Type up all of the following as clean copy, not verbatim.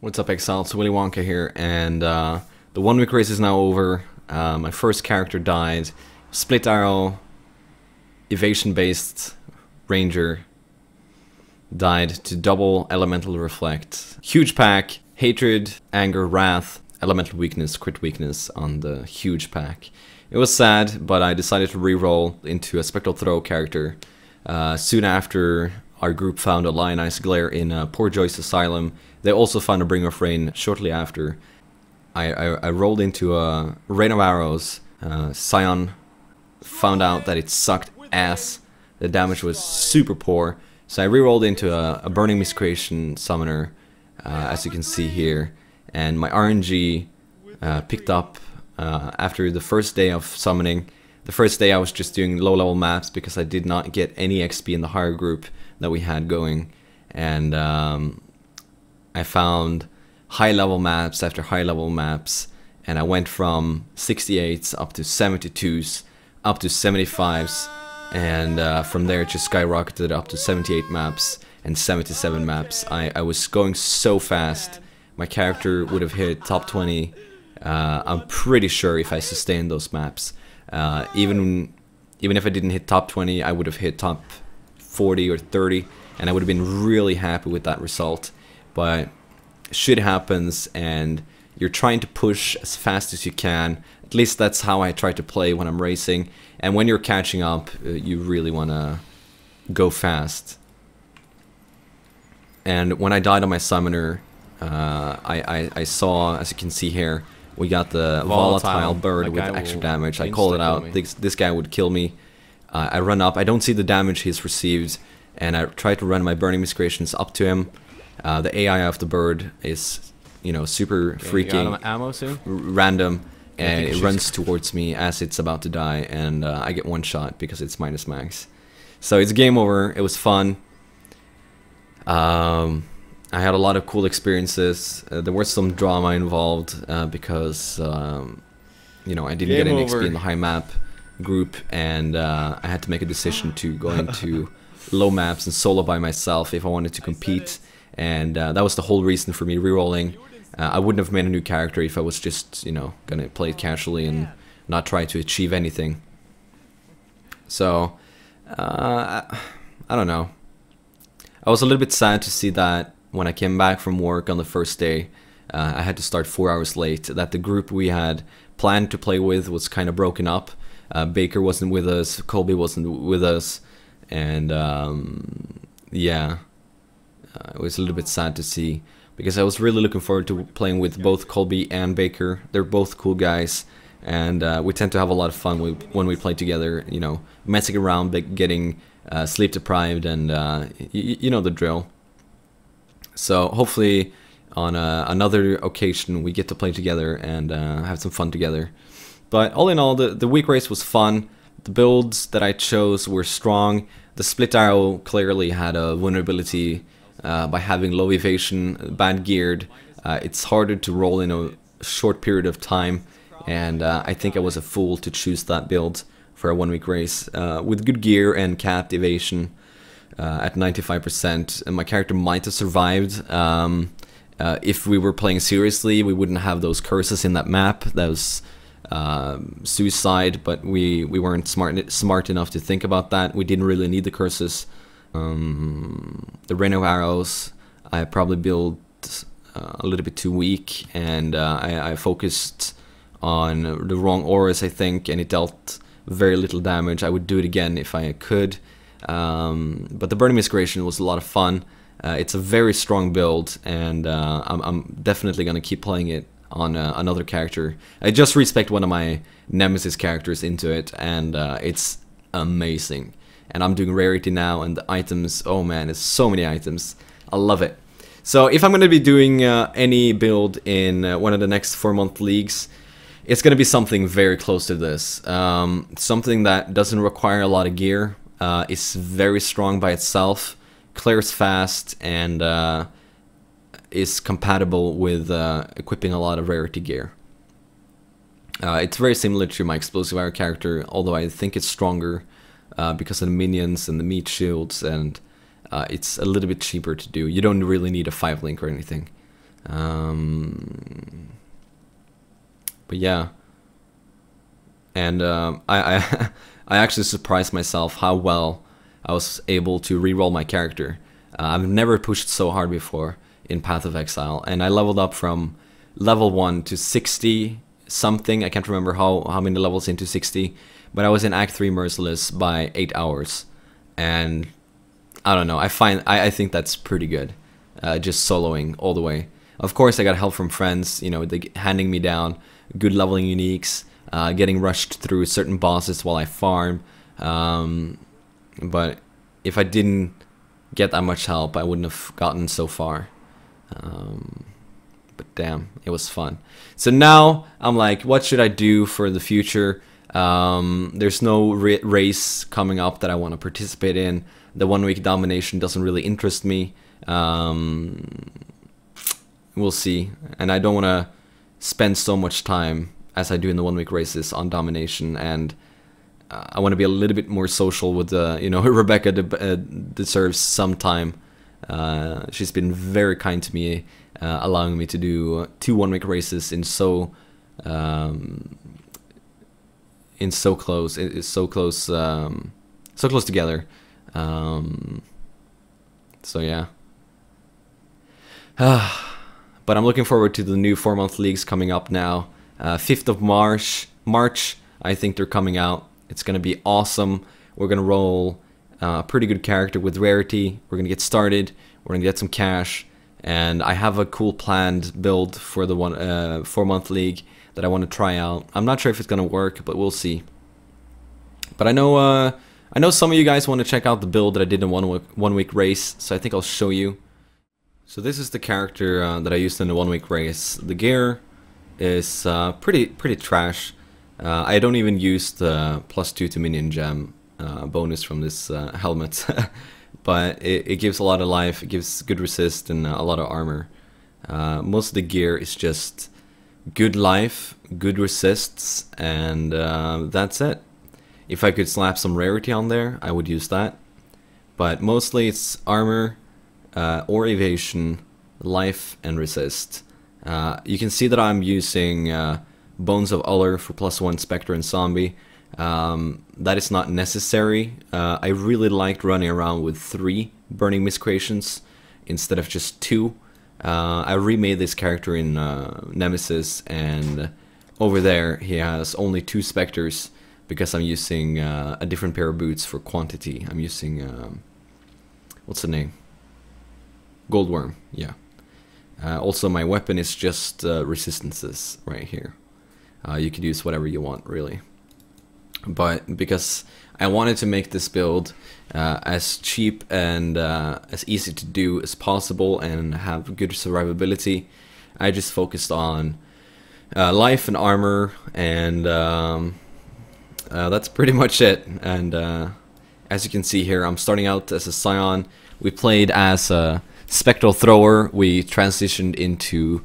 What's up, Exiles? Willy Wonka here, and the 1 week race is now over. My first character died. Split arrow, evasion-based ranger died to double elemental reflect. Huge pack, hatred, anger, wrath, elemental weakness, crit weakness on the huge pack. It was sad, but I decided to reroll into a spectral throw character. Soon after, our group found a lionized glare in Poor Joy's Asylum. They also found a Bringer of Rain shortly after. I rolled into a Rain of Arrows. Scion found out that it sucked ass. The damage was super poor. So I rerolled into a Burning Miscreation Summoner, as you can see here. And my RNG picked up after the first day of summoning. The first day I was just doing low level maps because I did not get any XP in the higher group that we had going. And I found high level maps after high level maps, and I went from 68s up to 72s up to 75s, and from there it just skyrocketed up to 78 maps and 77 maps. I was going so fast. My character would have hit top 20, I'm pretty sure, if I sustained those maps. Even if I didn't hit top 20, I would have hit top 40 or 30, and I would have been really happy with that result. But shit happens, and you're trying to push as fast as you can. At least that's how I try to play when I'm racing. And when you're catching up, you really want to go fast. And when I died on my summoner, I saw, as you can see here, we got the volatile bird with extra damage. I called it out. This guy would kill me. I run up. I don't see the damage he's received, and I try to run my Burning Miscreations up to him. The AI of the bird is, you know, super freaking ammo soon? random, and it runs towards me as it's about to die, and I get one shot because it's minus max. So it's game over. It was fun. I had a lot of cool experiences. There was some drama involved because, you know, I didn't get any XP in the high map group, and I had to make a decision to go into low maps and solo by myself if I wanted to compete. And that was the whole reason for me rerolling. I wouldn't have made a new character if I was just, you know, gonna play it casually and not try to achieve anything. So, I don't know. I was a little bit sad to see that when I came back from work on the first day, I had to start 4 hours late, that the group we had planned to play with was kind of broken up. Baker wasn't with us, Colby wasn't with us, and yeah. It was a little bit sad to see, because I was really looking forward to playing with both Colby and Baker. They're both cool guys, and we tend to have a lot of fun when we play together, you know, messing around, getting sleep deprived, and you know the drill. So hopefully on another occasion we get to play together and have some fun together. But all in all, the week race was fun. The builds that I chose were strong. The split arrow clearly had a vulnerability by having low evasion, bad geared. It's harder to roll in a short period of time, and I think I was a fool to choose that build for a 1 week race. With good gear and capped evasion at 95%, and my character might have survived. If we were playing seriously, we wouldn't have those curses in that map. That was suicide, but we weren't smart enough to think about that. We didn't really need the curses. The Rain of Arrows, I probably built a little bit too weak, and I focused on the wrong auras, I think, and it dealt very little damage. I would do it again if I could, but the Burning Miscreation was a lot of fun. It's a very strong build, and I'm definitely gonna keep playing it on another character. I just respect one of my Nemesis characters into it, and it's amazing. And I'm doing rarity now, and the items, oh man, there's so many items. I love it. So if I'm going to be doing any build in one of the next 4-month leagues, it's going to be something very close to this. Something that doesn't require a lot of gear, is very strong by itself, clears fast, and is compatible with equipping a lot of rarity gear. It's very similar to my Explosive Arrow character, although I think it's stronger because of the minions and the meat shields, and it's a little bit cheaper to do. You don't really need a 5-link or anything. But yeah, and I I actually surprised myself how well I was able to reroll my character. I've never pushed so hard before in Path of Exile, and I leveled up from level 1 to 60 something. I can't remember how many levels into 60, but I was in Act 3 Merciless by 8 hours, and I don't know, I think that's pretty good, just soloing all the way. Of course I got help from friends, you know, handing me down good leveling uniques, getting rushed through certain bosses while I farm, but if I didn't get that much help, I wouldn't have gotten so far. But damn, it was fun. So now I'm like, what should I do for the future? There's no race coming up that I want to participate in. The 1 week domination doesn't really interest me. We'll see. And I don't want to spend so much time as I do in the 1 week races on domination, and I want to be a little bit more social with you know, Rebecca deserves some time. She's been very kind to me, allowing me to do 2 1 week races in so close together. So yeah. But I'm looking forward to the new 4-month leagues coming up now. 5th of March, I think they're coming out. It's going to be awesome. We're going to roll a pretty good character with rarity. We're going to get started. We're going to get some cash. And I have a cool planned build for the 4-month league that I want to try out. I'm not sure if it's going to work, but we'll see. But I know some of you guys want to check out the build that I did in 1 week race, so I think I'll show you. So this is the character that I used in the 1 week race. The gear is pretty trash. I don't even use the +2 to minion gem bonus from this helmet, but it gives a lot of life, it gives good resist and a lot of armor. Most of the gear is just good life, good resists, and that's it. If I could slap some rarity on there, I would use that. But mostly it's armor or evasion, life, and resist. You can see that I'm using Bones of Uller for +1 Spectre and Zombie. That is not necessary. I really liked running around with 3 Burning Miscreations instead of just 2. I remade this character in Nemesis, and over there he has only 2 Spectres because I'm using a different pair of boots for quantity. I'm using, what's the name? Goldworm, yeah. Also my weapon is just resistances right here. You could use whatever you want, really. But because I wanted to make this build as cheap and as easy to do as possible and have good survivability, I just focused on life and armor, and that's pretty much it. And as you can see here, I'm starting out as a Scion. We played as a Spectral Thrower. We transitioned into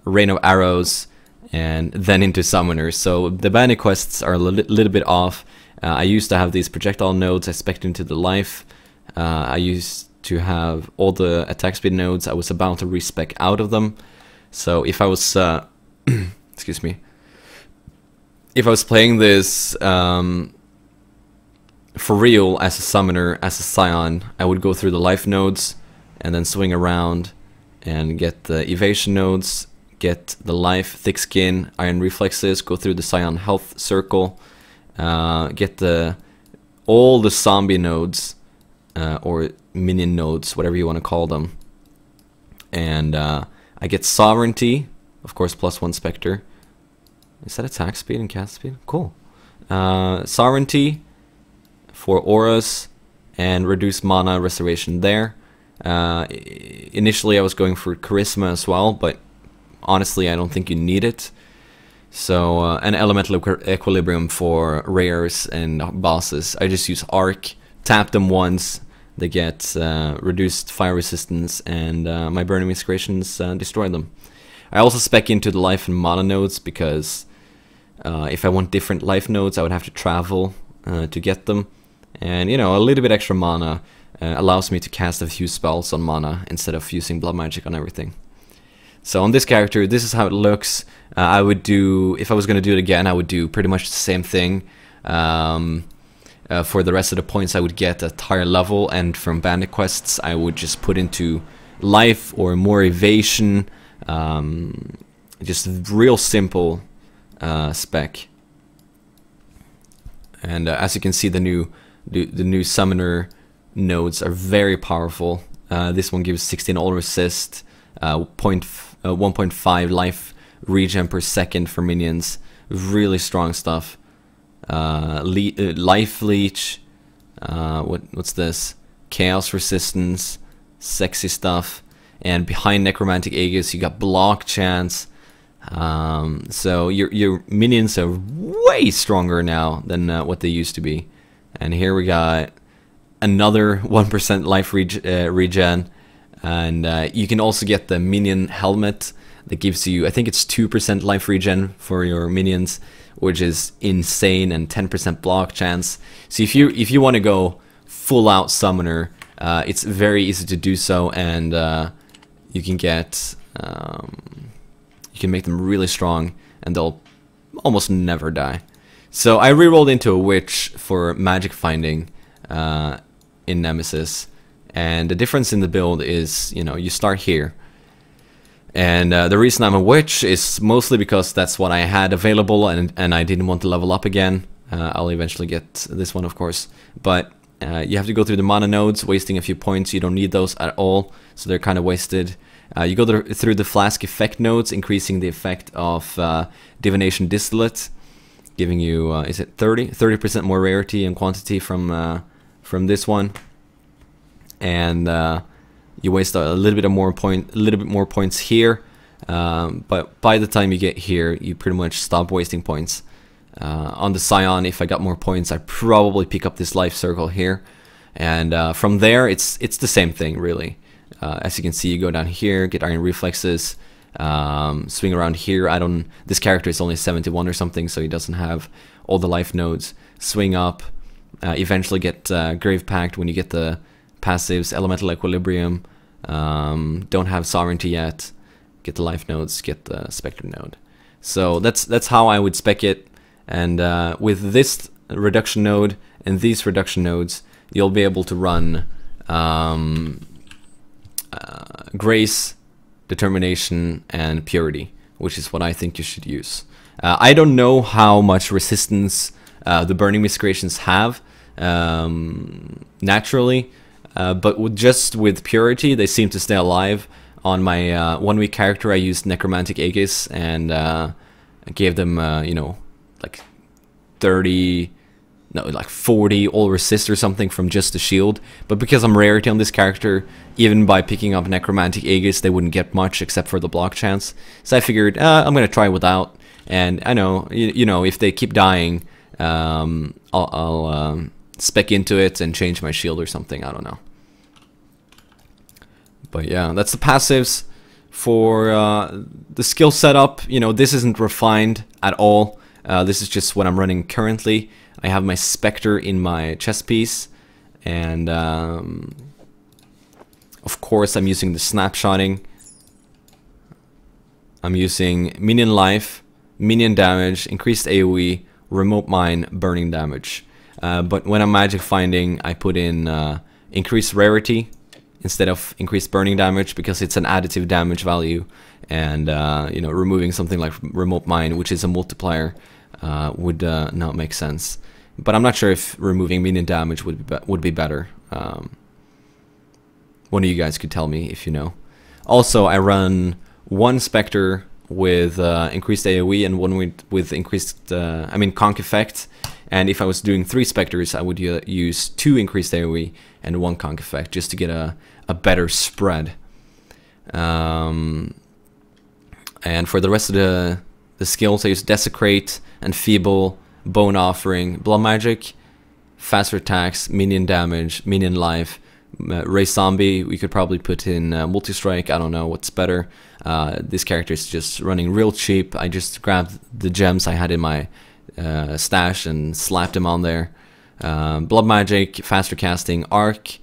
Rain of Arrows, and then into Summoner. So the bandit quests are a little bit off. I used to have these projectile nodes I spec'd into the life. I used to have all the attack speed nodes. I was about to respec out of them. So if I was excuse me, if I was playing this for real as a summoner, as a Scion, I would go through the life nodes and then swing around and get the evasion nodes, get the life, thick skin, iron reflexes, go through the Scion health circle, get all the zombie nodes, or minion nodes, whatever you want to call them. And I get sovereignty, of course, +1 Spectre. Is that attack speed and cast speed? Cool. Sovereignty for auras and reduce mana restoration there. Initially I was going for charisma as well, but honestly I don't think you need it. So an elemental equilibrium for rares and bosses. I just use arc, tap them once, they get reduced fire resistance, and my burning miscreations destroy them. I also spec into the life and mana nodes because if I want different life nodes I would have to travel to get them, and you know, a little bit extra mana allows me to cast a few spells on mana instead of using blood magic on everything. So on this character, this is how it looks. I would do, if I was going to do it again, I would do pretty much the same thing. For the rest of the points I would get at higher level, and from bandit quests I would just put into life or more evasion. Just real simple spec. And as you can see, the new summoner nodes are very powerful. This one gives 16 all resist, 1.5 life regen per second for minions. Really strong stuff. Life leech. What's this? Chaos resistance. Sexy stuff. And behind Necromantic Aegis, you got block chance. So your minions are way stronger now than what they used to be. And here we got another 1% life regen, and you can also get the minion helmet that gives you, I think it's 2% life regen for your minions, which is insane, and 10% block chance. So if you want to go full out summoner, it's very easy to do so, and you can get you can make them really strong, and they'll almost never die. So I rerolled into a witch for magic finding in Nemesis, and the difference in the build is, you know, you start here, and the reason I'm a witch is mostly because that's what I had available, and I didn't want to level up again. I'll eventually get this one, of course, but you have to go through the mana nodes, wasting a few points. You don't need those at all, so they're kind of wasted. You go through the flask effect nodes, increasing the effect of divination distillate, giving you is it 30% more rarity and quantity from this one, and you waste a little bit more points here, but by the time you get here, you pretty much stop wasting points. On the Scion, if I got more points, I'd probably pick up this life circle here, and from there it's the same thing really. As you can see, you go down here, get iron reflexes, swing around here. This character is only 71 or something, so he doesn't have all the life nodes. Swing up, eventually get Grave Pact when you get the passives, Elemental Equilibrium. Don't have Sovereignty yet. Get the life nodes, get the Spectre node. So that's how I would spec it. And with this reduction node and these reduction nodes, you'll be able to run Grace, Determination, and Purity, which is what I think you should use. I don't know how much resistance the Burning Miscreations have naturally, but just with Purity, they seem to stay alive. On my 1 week character, I used Necromantic Aegis, and I gave them, you know, like 40 all resist or something from just the shield. But because I'm rarity on this character, even by picking up Necromantic Aegis, they wouldn't get much except for the block chance. So I figured I'm gonna try without, and I know you know, if they keep dying, I'll spec into it and change my shield or something. I don't know. But yeah, that's the passives. For the skill setup, you know, this isn't refined at all. This is just what I'm running currently. I have my Spectre in my chest piece, and of course I'm using the Snapshotting. I'm using minion life, minion damage, increased AoE, remote mine, burning damage. But when I'm magic finding, I put in increased rarity instead of increased burning damage, because it's an additive damage value, and you know, removing something like remote mine, which is a multiplier, would not make sense. But I'm not sure if removing minion damage would be better. One of you guys could tell me if you know. Also, I run one Spectre with increased AoE and one with increased, I mean, conk effect. And if I was doing 3 Spectres, I would use 2 increased AoE and 1 conk effect, just to get a better spread. And for the rest of the skills, I use Desecrate, Enfeeble, Bone Offering, Blood Magic, faster attacks, minion damage, minion life, Ray Zombie. We could probably put in Multi-Strike. I don't know what's better. This character is just running real cheap. I just grabbed the gems I had in my stash and slapped them on there. Blood Magic, faster casting, Arc,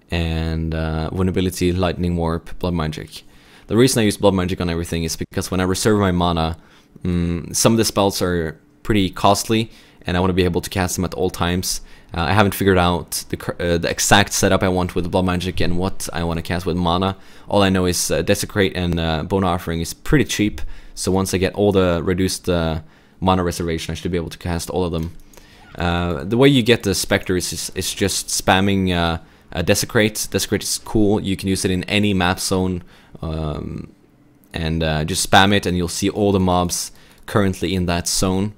and Vulnerability, Lightning Warp, Blood Magic. The reason I use Blood Magic on everything is because when I reserve my mana, some of the spells are pretty costly, and I want to be able to cast them at all times. I haven't figured out the exact setup I want with Blood Magic and what I want to cast with mana. All I know is Desecrate and Bone Offering is pretty cheap, so once I get all the reduced mana reservation, I should be able to cast all of them. The way you get the Spectre is just spamming Desecrate. Desecrate is cool. You can use it in any map zone, and just spam it, and you'll see all the mobs currently in that zone.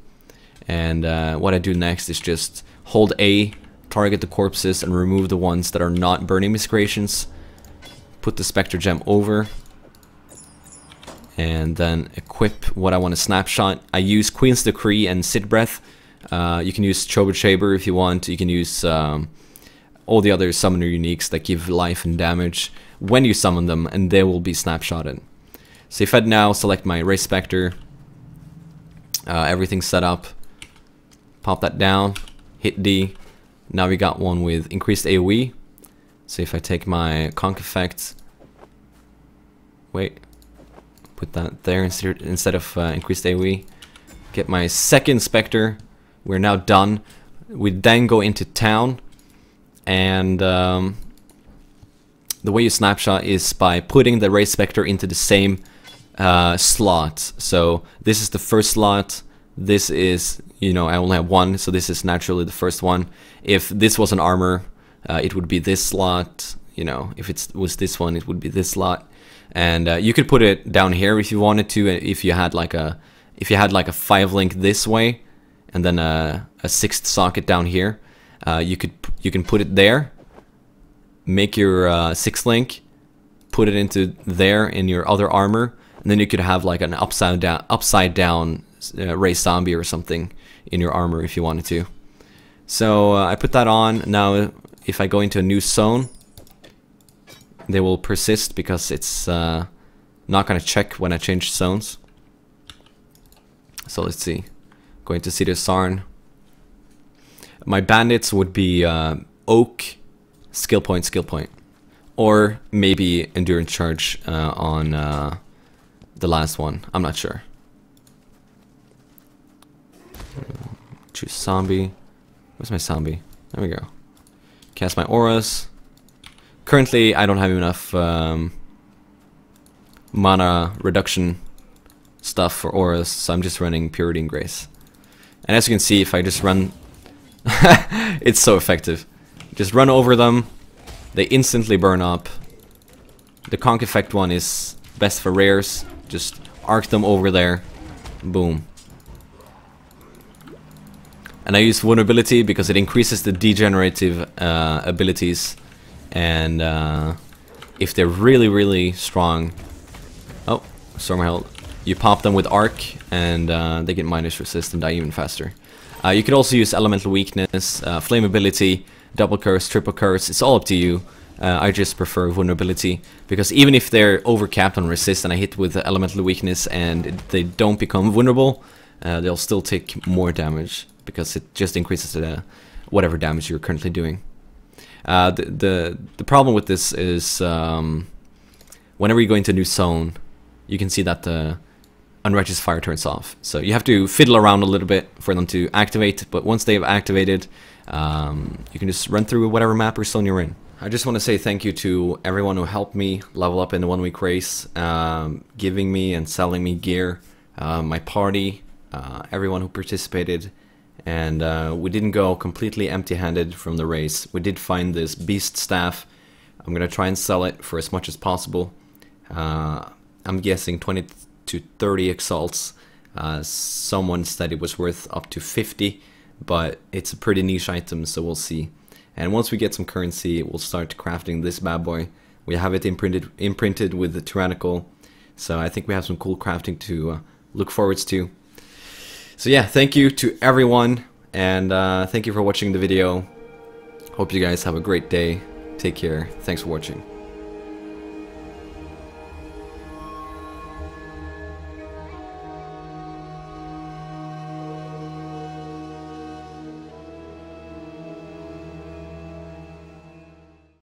And what I do next is just hold A, target the corpses, and remove the ones that are not Burning Miscreations. Put the Spectre Gem over, and then equip what I want to snapshot. I use Queen's Decree and Sid Breath. You can use Chobot Shaber if you want. You can use all the other summoner uniques that give life and damage when you summon them, and they will be snapshotted. So if I now select my Ray Spectre, everything's set up, pop that down, hit D. Now we got one with increased AoE. So if I take my Conk effect, wait, put that there instead of increased AoE, get my second Spectre. We're now done. We then go into town, and the way you snapshot is by putting the Ray Spectre into the same slot. So this is the first slot. This is, you know, I only have one, so this is naturally the first one. If this was an armor, it would be this slot. You know, if it was this one, it would be this slot. And you could put it down here if you wanted to. If you had like a 5-link this way, and then a 6th socket down here, you can put it there. Make your 6-link, put it into there in your other armor, and then you could have like an upside down Ray Zombie or something in your armor if you wanted to. So I put that on. Now if I go into a new zone, they will persist because it's not gonna check when I change zones. So let's see. Going to City of Sarn. My bandits would be Oak, skill point, or maybe Endurance Charge on the last one. I'm not sure. Choose Zombie. Where's my Zombie? There we go. Cast my auras. Currently, I don't have enough mana reduction stuff for auras, so I'm just running Purity and Grace. And as you can see, if I just run, it's so effective. Just run over them, they instantly burn up. The Conk effect one is best for rares. Just arc them over there, boom. And I use vulnerability because it increases the degenerative abilities, and if they're really strong, oh, Stormheld, you pop them with arc, and they get minus resist and die even faster. You could also use elemental weakness, flammability, double curse, triple curse. It's all up to you. I just prefer vulnerability because even if they're overcapped on resist and I hit with elemental weakness and they don't become vulnerable, they'll still take more damage because it just increases the whatever damage you're currently doing. The problem with this is whenever you go into a new zone, you can see that the Unrighteous Fire turns off. So you have to fiddle around a little bit for them to activate, but once they've activated, you can just run through whatever map or zone you're in. I just want to say thank you to everyone who helped me level up in the 1-week race, giving me and selling me gear, my party, everyone who participated. And we didn't go completely empty-handed from the race. We did find this beast staff. I'm gonna try and sell it for as much as possible. I'm guessing 20 to 30 exalts. Someone said it was worth up to 50, but it's a pretty niche item, so we'll see. And once we get some currency, we'll start crafting this bad boy. We have it imprinted with the Tyrannical, so I think we have some cool crafting to look forwards to. So yeah, thank you to everyone, and thank you for watching the video. Hope you guys have a great day. Take care. Thanks for watching.